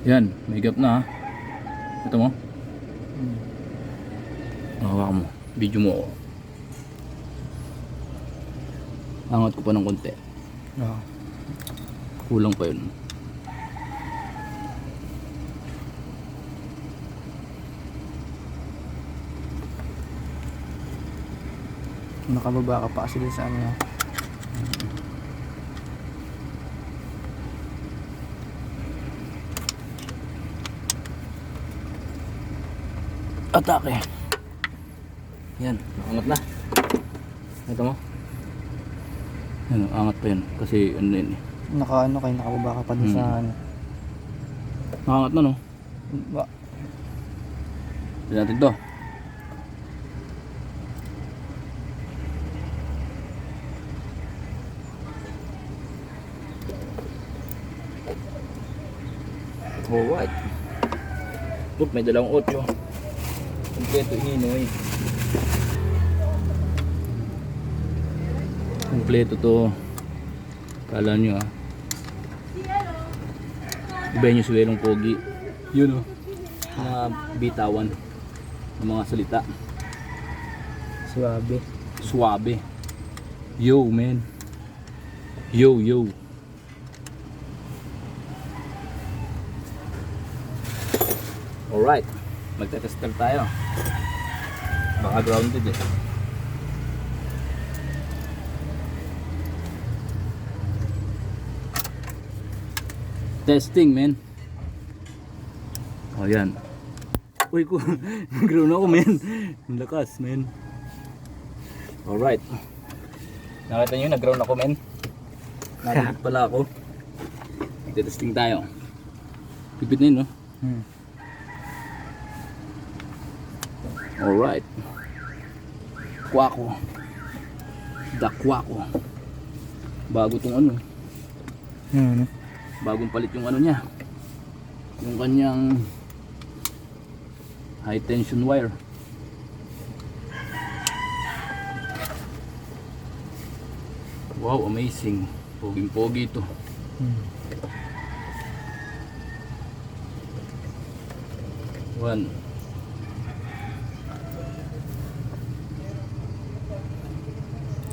Yan, may gap na ha. Ito mo. Hawakan mo. Video mo ako. Angat ko pa ng konti. Kulang pa yun. Nakababa ka pa kasi sa ano. Atake. Yan, angat na. Ito mo. Yan, angat pa yan. Kasi ano yun eh. Nakababa ka pa dun sa ano. Nakangat na no. Tignan natin to. Alright. Look, may dalawang 8. Kompleto hinoy. Kompleto to. Kala nyo ah. Iba yung suwelong pogi. Yun oh. Mga bitawan. Ng mga salita. Suwabe. Suwabe. Yo man. Yo yo. Alright, magte-tester tayo. Baka grounded eh. Testing man. Oh yan. Uy ko, ground ako man. Ang lakas man. Alright. Nakita nyo, nag-ground ako man. Narinig pala ako. Magte-testing tayo. Pipit na yun no? Alright. Kwako. Dakwako. Bago tong ano. Bagong palit yung ano niya. Yung kanyang high tension wire. Wow, amazing. Poging-pogi ito. One.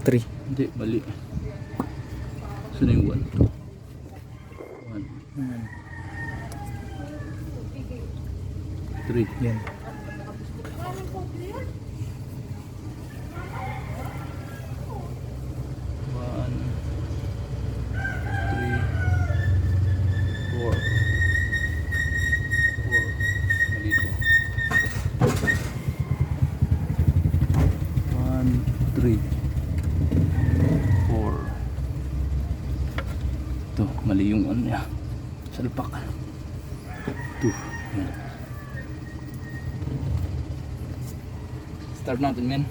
Three. Hindi, mali. Saan yung 1? 1 3. Yan. 3 4 ito, mali yung ano niya salpak 2 start natin men.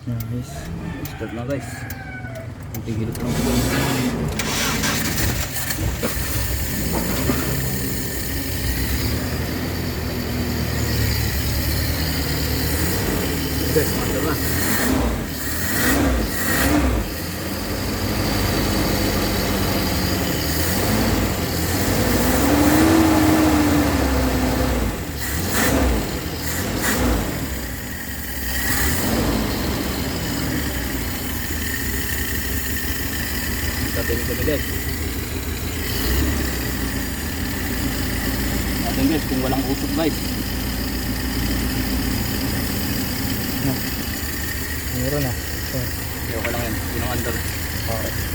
Nice. Start na guys. Tigilip lang. Okay, mantap lah. Natin guys. Natin guys kung walang usok guys. Meron na. Okay lang yan. Yun ang under. Okay.